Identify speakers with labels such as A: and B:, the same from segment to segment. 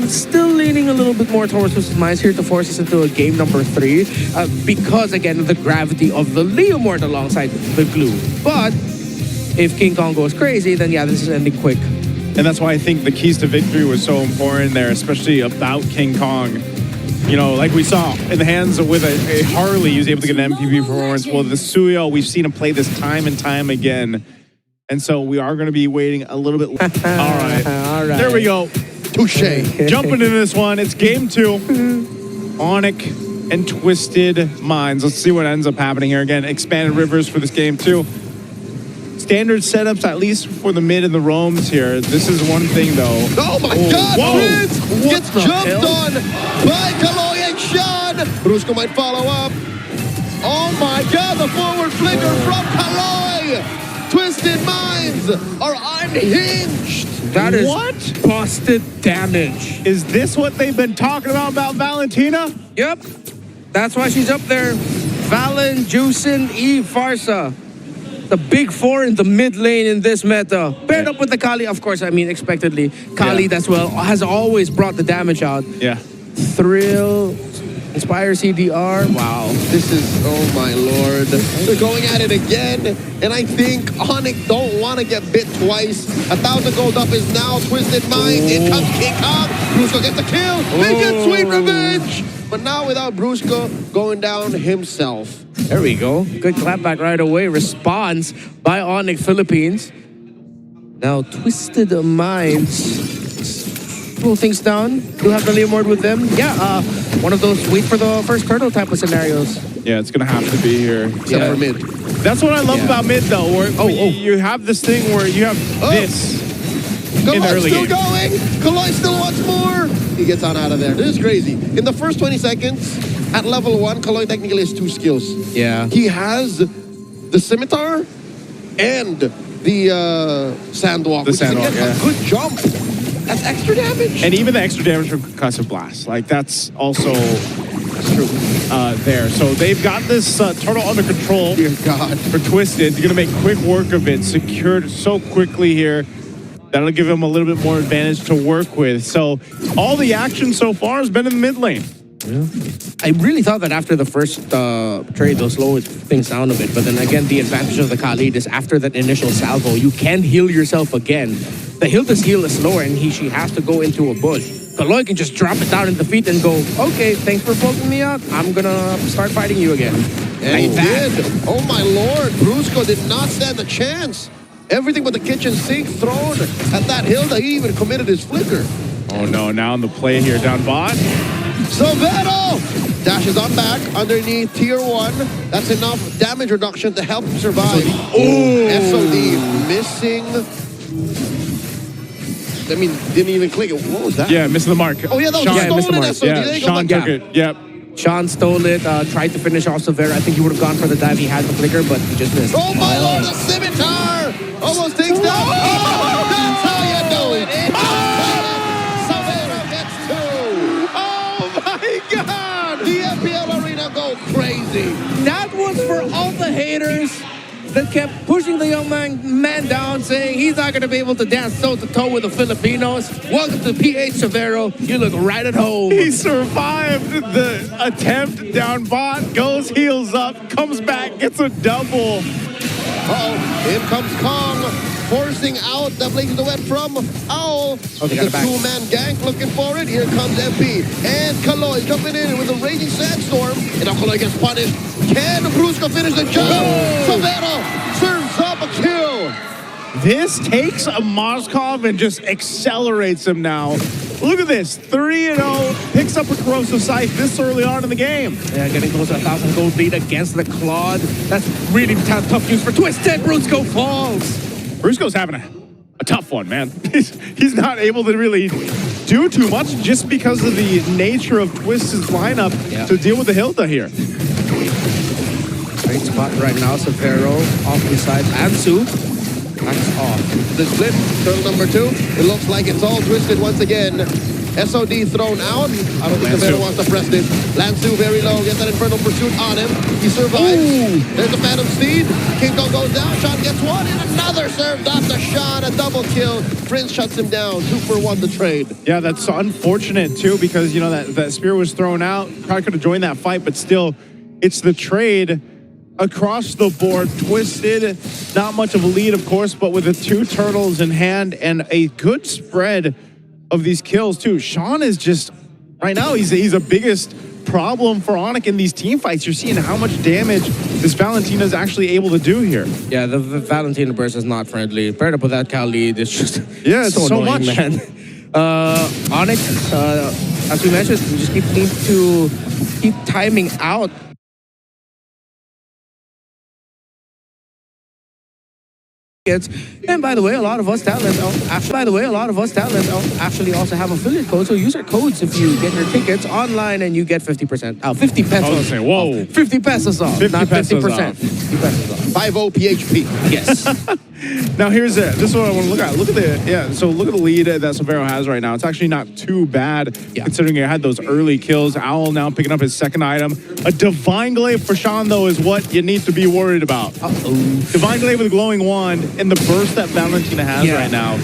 A: Still leaning a little bit more towards Twisted Minds here to force us into a game number 3 because, again, of the gravity of the Leomord alongside the glue. But if King Kong goes crazy, then yeah, this is ending quick.
B: And that's why I think the keys to victory was so important there, especially about King Kong. You know, like we saw in the hands with a Harley, he was able to get an MPB performance. Well, the Suyo, we've seen him play this time and time again. And so we are going to be waiting a little bit. All right. There we go.
C: Touche.
B: Jumping into this one, it's game 2. ONIC and Twisted Minds. Let's see what ends up happening here. Again, expanded rivers for this game 2. Standard setups, at least for the mid and the roams here. This is one thing, though.
C: Oh my God! Prince gets jumped on by Kaloy and Sean. Brusco might follow up. Oh my God! The forward flicker from Kaloy. Twisted Minds are unhinged.
A: That is
B: what?
A: Busted damage.
B: Is this what they've been talking about Valentina?
A: Yep. That's why she's up there. Valen, Juicin, Eve, Farsa. The big 4 in the mid lane in this meta. Paired up with the Kali, of course, I mean, expectedly. Kali, as well, has always brought the damage out.
B: Yeah.
A: Thrill, Inspire CDR. Wow.
C: This is, oh my Lord. They're going at it again. And I think ONIC don't want to get bit twice. 1,000 gold up is now Twisted Minds. In comes King Kong. Brusco gets the kill. They get sweet revenge. But now without Brusco going down himself.
A: There we go. Good clapback right away. Response by ONIC Philippines. Now Twisted Minds. Pull things down. Do have the Leomord with them. Yeah, one of those wait for the first turtle type of scenarios.
B: Yeah, it's going to have to be here.
C: Except for mid.
B: That's what I love about mid, though. Where you have this thing where you have this in the early
C: still
B: game.
C: Going. Kaloy still wants more. He gets on out of there. This is crazy. In the first 20 seconds, at level 1, Kaloy technically has 2 skills.
A: Yeah.
C: He has the scimitar and the sandwalk.
B: The sandwalk,
C: a good jump. That's extra damage.
B: And even the extra damage from Concussive Blast. Like, that's also
C: true.
B: There. So they've got this turtle under control.
C: Dear God.
B: For Twisted. They're going to make quick work of it. Secured so quickly here. That'll give him a little bit more advantage to work with. So all the action so far has been in the mid lane.
A: Yeah. I really thought that after the first trade, they'll slow things down a bit. But then again, the advantage of the Khalid is after that initial salvo, you can heal yourself again. The Hilda's heal is slower, and she has to go into a bush. Kaloy can just drop it down in the feet and go, okay, thanks for poking me out. I'm going to start fighting you again.
C: And he did. Oh my Lord, Brusco did not stand a chance. Everything but the kitchen sink thrown at that Hilda. He even committed his flicker.
B: Oh no, now on the play here down bot.
C: Silvero dashes on back underneath tier 1. That's enough damage reduction to help him survive. SOD missing. I mean, didn't even click it. What was that?
B: Yeah, missing the mark.
C: Oh yeah, that was stolen SOD.
B: Yeah, Sean took it. Yep.
A: Sean stole it, tried to finish off Silvera. I think he would have gone for the dive. He had the flicker, but he just missed.
C: Oh my Lord, the scimitar! Almost takes down. Oh, that's how you do it. Silvera gets 2. Oh my God! The MPL arena go crazy.
A: That was for all the haters that kept pushing the young man down, saying he's not going to be able to dance toe-to-toe with the Filipinos. Welcome to PH Severo. You look right at home.
B: He survived the attempt down bot, goes heels up, comes back, gets a double.
C: Uh-oh, in comes Kong, forcing out the Blaze of the Wet from Owl.
A: Okay,
C: the 2-man gank looking for it. Here comes MP. And Kaloy jumping in with a raging sandstorm. And now Kaloy gets punished. Can Brusco finish the job? Silvero serves up a kill.
B: This takes a Moskov and just accelerates him now. Look at this, 3-0, picks up a Corrosive Scythe this early on in the game.
A: Yeah, getting close to 1,000 gold lead against the Claude. That's really tough news for Twisted. Brusco falls.
B: Brusco's having a tough one, man. He's not able to really do too much just because of the nature of Twisted's lineup to deal with the Hilda here.
A: Great spot right now. Severo off the side. Ansu. That's off.
C: The split, turtle number 2. It looks like it's all Twisted once again. SOD thrown out. I don't think Severo wants to press this. Lansu very low, gets that Infernal Pursuit on him. He survives. There's the Phantom Steed. King Kong goes down. Sean gets one, and another served off to Sean. A double kill. Prince shuts him down. 2 for 1 the trade.
B: Yeah, that's unfortunate too, because you know that spear was thrown out. Probably could have joined that fight, but still, it's the trade across the board. Twisted, not much of a lead, of course, but with the 2 turtles in hand and a good spread of these kills too. Sean is just right now. He's a biggest problem for ONIC in these team fights. You're seeing how much damage this Valentina is actually able to do here.
A: Yeah, the Valentina burst is not friendly. Paired up with that Khalid, it's just
B: it's so
A: annoying,
B: much,
A: man. ONIC, as we mentioned, we just need to keep timing out. And by the way, a lot of us talents actually also have affiliate codes. So use our codes if you get your tickets online and you get 50%. 50 pesos.
B: I was saying, whoa.
A: Off. 50 pesos off,
B: 50
A: not 50%.
B: pesos off.
A: 50 pesos off.
C: 5-0 PHP.
A: Yes.
B: Now here's it. This is what I want to look at. Look at the lead that Severo has right now. It's actually not too bad considering he had those early kills. Owl now picking up his second item. A Divine Glaive for Sean, though, is what you need to be worried about. Divine Glaive with a glowing wand and the burst that Valentina has right now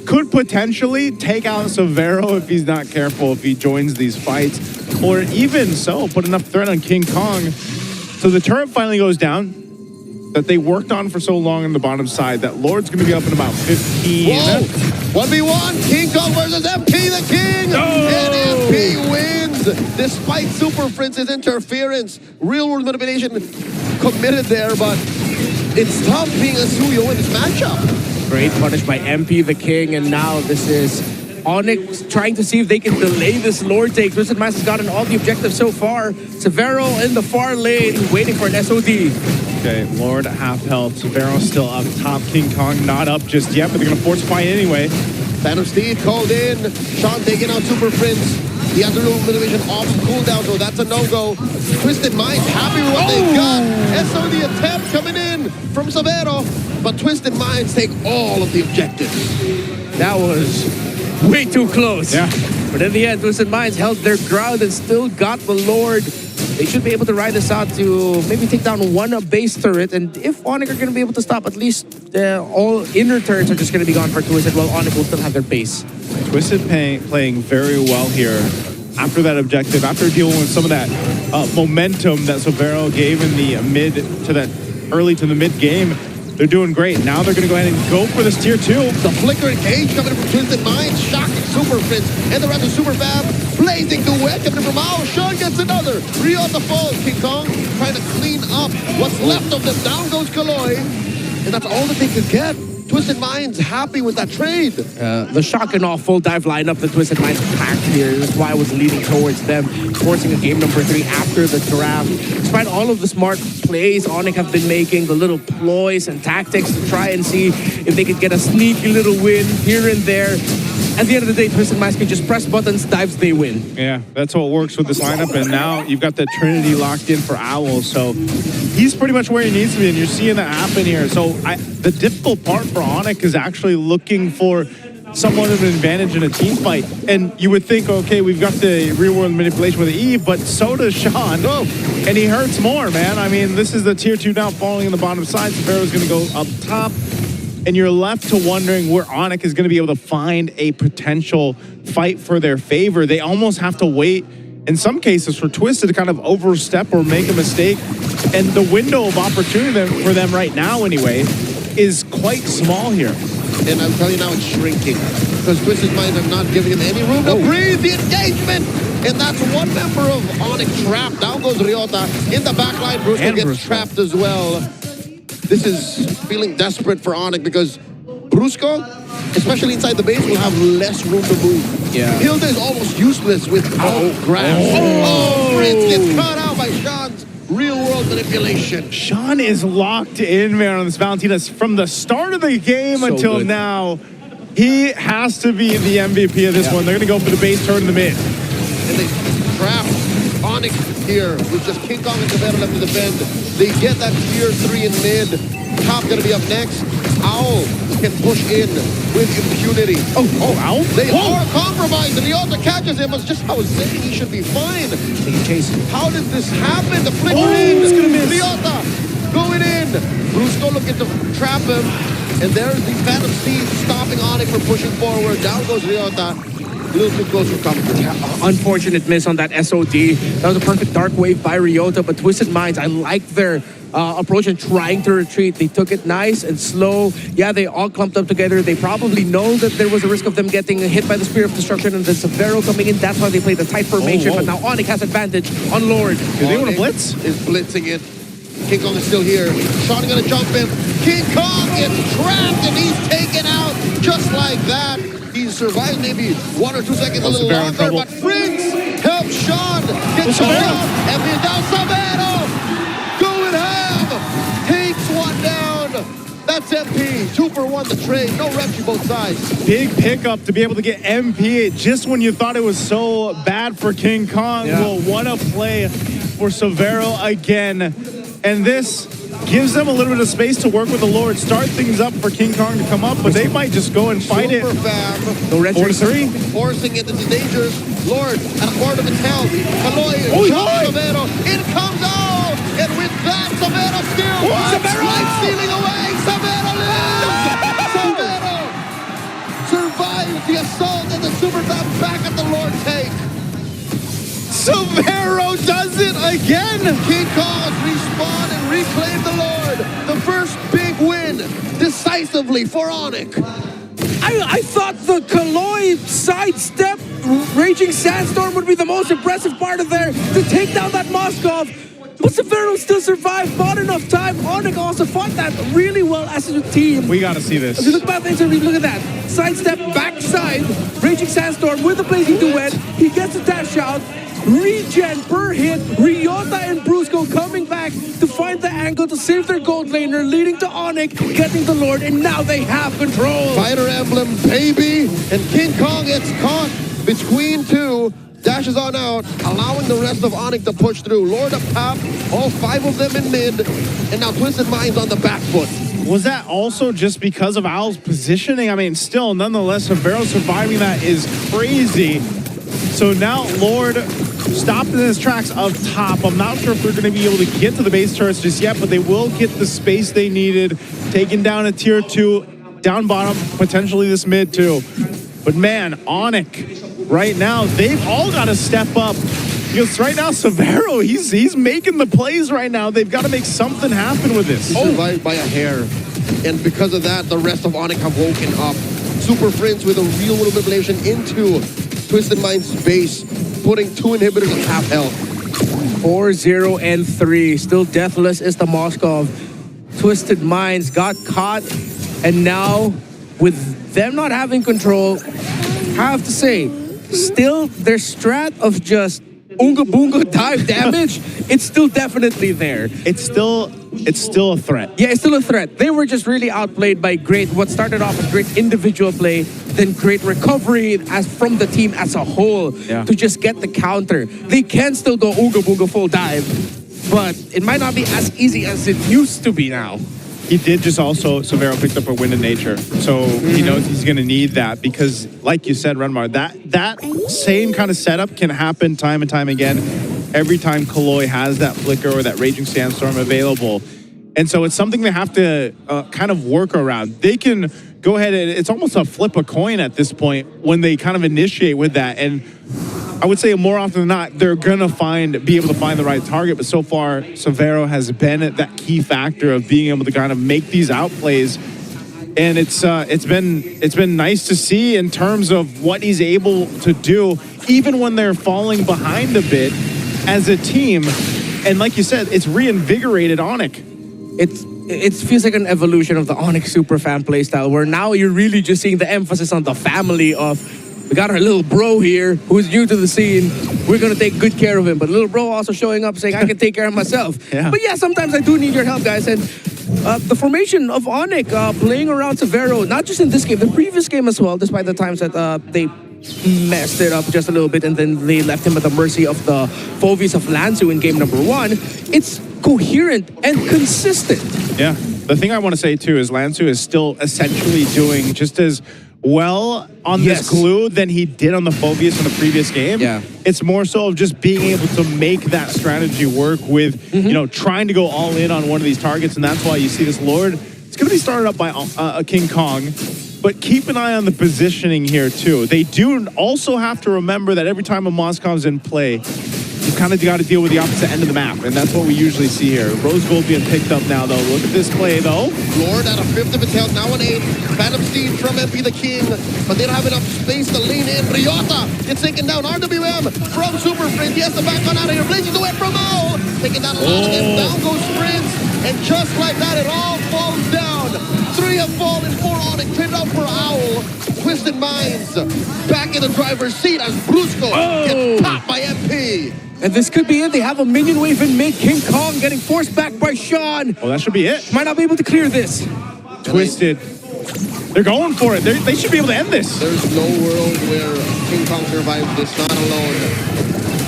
B: could potentially take out Severo if he's not careful, if he joins these fights, or even so, put enough threat on King Kong. So the turret finally goes down that they worked on for so long on the bottom side. That Lord's going to be up in about 15.
C: Whoa! 1v1, King Kong versus MP the King! And MP wins! Despite Super Prince's interference, real world manipulation committed there, but it's tough being a Suyo in this matchup.
A: Great punish by MP the King, and now this is ONIC trying to see if they can delay this Lord take. Twisted Minds has gotten all the objectives so far. Severo in the far lane, waiting for an SOD.
B: Okay, Lord half health. Severo still up top. King Kong not up just yet, but they're going to force fight anyway.
C: Phantom Steed called in. Sean taking out Super Prince. He has a little motivation off cooldown, so that's a no-go. Twisted Minds happy with what they've got. SOD attempt coming in from Severo, but Twisted Minds take all of the objectives.
A: That was way too close.
B: Yeah.
A: But in the end, Twisted Minds held their ground and still got the Lord. They should be able to ride this out to maybe take down one base turret. And if ONIC are going to be able to stop, at least all inner turrets are just going to be gone for Twisted, while ONIC will still have their base.
B: Twisted playing very well here after that objective, after dealing with some of that momentum that Severo gave in the early to the mid game. They're doing great. Now they're going to go ahead and go for this tier 2.
C: The flicker engage coming from Twisted Minds, shocking Super Prince, and the rest of Super Fab, blazing duet coming from Mao. Sean gets another. Ryota falls. King Kong trying to clean up what's left of them. Down goes Kaloy, and that's all that they could get. Twisted Minds happy with that trade.
A: The shock and all full dive lineup that Twisted Minds packed here is why I was leaning towards them, forcing a game number 3 after the draft. Despite all of the smart plays ONIC have been making, the little ploys and tactics to try and see if they could get a sneaky little win here and there. At the end of the day, Twisted Minds can just press buttons, dives, they win.
B: Yeah, that's what works with this lineup, and now you've got the Trinity locked in for Owl, so he's pretty much where he needs to be, and you're seeing that happen here. So the difficult part for ONIC is actually looking for somewhat of an advantage in a team fight, and you would think, okay, we've got the real-world manipulation with Eve, but so does Sean, and he hurts more, man. I mean, this is the tier 2 now falling in the bottom side. Severo's going to go up top. And you're left to wondering where ONIC is going to be able to find a potential fight for their favor. They almost have to wait, in some cases, for Twisted to kind of overstep or make a mistake. And the window of opportunity for them right now, anyway, is quite small here.
C: And I'm telling you now, it's shrinking. Because Twisted Minds are not giving him any room to breathe. The engagement! And that's one member of ONIC trapped. Down goes Ryota. In the back line, Brusco gets trapped as well. This is feeling desperate for ONIC because Brusco, especially inside the base, will have less room to move.
A: Yeah.
C: Hilda is almost useless with grass. Prince gets cut out by Sean's real-world manipulation.
B: Sean is locked in, man, on this Valentina. From the start of the game until now, he has to be the MVP of this one. They're going to go for the base turn in the mid.
C: And they trap ONIC here with just King Kong and Severo left to defend. They get that tier 3 in mid. Top gonna be up next. Owl can push in with impunity.
B: Oh, Owl?
C: They are compromised, and Leota catches him. It's just how I was saying he should be fine. How did this happen? The flicker in.
B: He's gonna miss.
C: Leota going in. Brusco looking to trap him. And there's the Phantom Steed stopping ONIC from pushing forward. Down goes Leota. A little too close for comfort.
A: Unfortunate miss on that SOD. That was a perfect dark wave by Ryota, but Twisted Minds, I like their approach and trying to retreat. They took it nice and slow. Yeah, they all clumped up together. They probably know that there was a risk of them getting hit by the Spear of Destruction and the Severo coming in. That's why they played the tight formation. But now ONIC has advantage on Lord.
B: Do they want to blitz?
C: Is blitzing it. King Kong is still here. Sean gonna jump in. King Kong is trapped and he's taken out just like that. He survived maybe 1 or 2 seconds a little longer, but Prince helps Sean get shot down. And he's down. Severo going ham. Takes one down. That's MP. 2 for 1 the trade. No reps both sides.
B: Big pickup to be able to get MP just when you thought it was so bad for King Kong.
A: Yeah.
B: Will want to play for Severo again. And this gives them a little bit of space to work with the Lord, start things up for King Kong to come up, but they might just go and fight
C: Super
B: it.
C: fab.
A: The red
B: 4-3.
C: Forcing it into dangerous. Lord at a quarter of its health. Kaloy, shot Severo. It comes out. And with that, Severo still.
B: Severo!
C: Life stealing away. Severo lives. Severo survives the assault and the super fab back at the Lord take.
B: Severo does it again!
C: King Kong respawn and reclaim the Lord. The first big win decisively for ONIC.
A: I thought the Kaloy sidestep Raging Sandstorm would be the most impressive part of there to take down that Moskov. But Severo still survived, not enough time. ONIC also fought that really well as a team.
B: We gotta see this.
A: If you look back at the interview, look at that. Sidestep, backside, Raging Sandstorm with the Blazing Duet. He gets a dash out. Regen per hit. Ryota and Brusco coming back to find the angle to save their gold laner, leading to ONIC getting the Lord, and now they have control.
C: Fighter Emblem, baby. And King Kong gets caught between two. Dashes on out, allowing the rest of ONIC to push through. Lord up top, all 5 of them in mid, and now Twisted Minds on the back foot.
B: Was that also just because of Owl's positioning? I mean, still, nonetheless, Severo surviving that is crazy. So now Lord stopped in his tracks up top. I'm not sure if they're going to be able to get to the base turrets just yet, but they will get the space they needed. Taking down a tier 2, down bottom, potentially this mid too. But man, ONIC, right now, they've all got to step up. Because right now, Severo, he's making the plays right now. They've got to make something happen with this.
C: He survived by a hair. And because of that, the rest of ONIC have woken up. Super Friends with a real world manipulation into Twisted Mind's base, putting 2 inhibitors at half health.
A: 4-0 and 3. Still deathless is the Moskov. Twisted Minds got caught, and now with them not having control, I have to say, still their strat of just Oonga Boonga dive damage, it's still definitely there.
B: It's still a threat.
A: Yeah, it's still a threat. They were just really outplayed by what started off as great individual play, then great recovery as from the team as a whole to just get the counter. They can still go Oonga Boonga full dive, but it might not be as easy as it used to be now.
B: He did just also, Severo picked up a Wind of Nature. So he knows he's going to need that because, like you said, Renmar, that same kind of setup can happen time and time again every time Kaloy has that Flicker or that Raging Sandstorm available. And so it's something they have to kind of work around. They can go ahead and it's almost a flip a coin at this point when they kind of initiate with that. And I would say more often than not, they're gonna be able to find the right target. But so far, Severo has been at that key factor of being able to kind of make these outplays. And it's been nice to see in terms of what he's able to do, even when they're falling behind a bit as a team. And like you said, it's reinvigorated ONIC.
A: It feels like an evolution of the ONIC Superfan playstyle, where now you're really just seeing the emphasis on the family of, we got our little bro here who's new to the scene. We're going to take good care of him. But little bro also showing up saying, I can take care of myself. But yeah, sometimes I do need your help, guys. And the formation of ONIC playing around Severo, not just in this game, the previous game as well, despite the times that they messed it up just a little bit and then they left him at the mercy of the Fovies of Lanzu in game number 1. It's coherent and consistent.
B: Yeah. The thing I want to say too is Lansu is still essentially doing just as well on this glue than he did on the Phobius in the previous game.
A: Yeah.
B: It's more so of just being able to make that strategy work with, you know, trying to go all in on one of these targets, and that's why you see this Lord. It's going to be started up by King Kong, but keep an eye on the positioning here too. They do also have to remember that every time a Moscov's in play, you kind of got to deal with the opposite end of the map, and that's what we usually see here. Rose Gold being picked up now, though. Look at this play, though.
C: Lord at a fifth of its health, now an 8. Phantom Steed from MP the King, but they don't have enough space to lean in. Ryota gets taken down. RWM from Super Sprint. He has to back on out of here. Blazes away from Owl. Taking down a lot of them. Down goes Sprints. And just like that, it all falls down. 3 have fallen, 4 ONIC. Pinned up for Owl. Twisted Minds back in the driver's seat as Brusco gets topped by MP.
A: And this could be it. They have a minion wave in mid. King Kong getting forced back by Sean.
B: Well, that should be it.
A: Might not be able to clear this.
B: Twisted. They're going for it. They should be able to end this.
C: There's no world where King Kong survives this, not alone.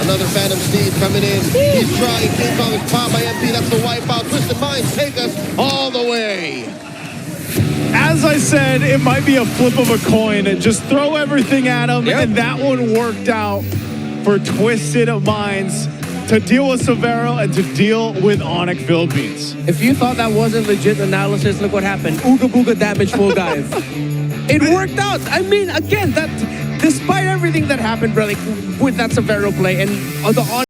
C: Another Phantom Steed coming in. He's trying. King Kong is popped by MP. That's the wipeout. Twisted Minds take us all the way.
B: As I said, it might be a flip of a coin. Just throw everything at him, and that one worked out for Twisted Minds to deal with Severo and to deal with ONIC Philippines.
A: If you thought that wasn't legit analysis, look what happened. Ooga booga damage full dive. It worked out. I mean, again, that despite everything that happened, bro, like, with that Severo play and the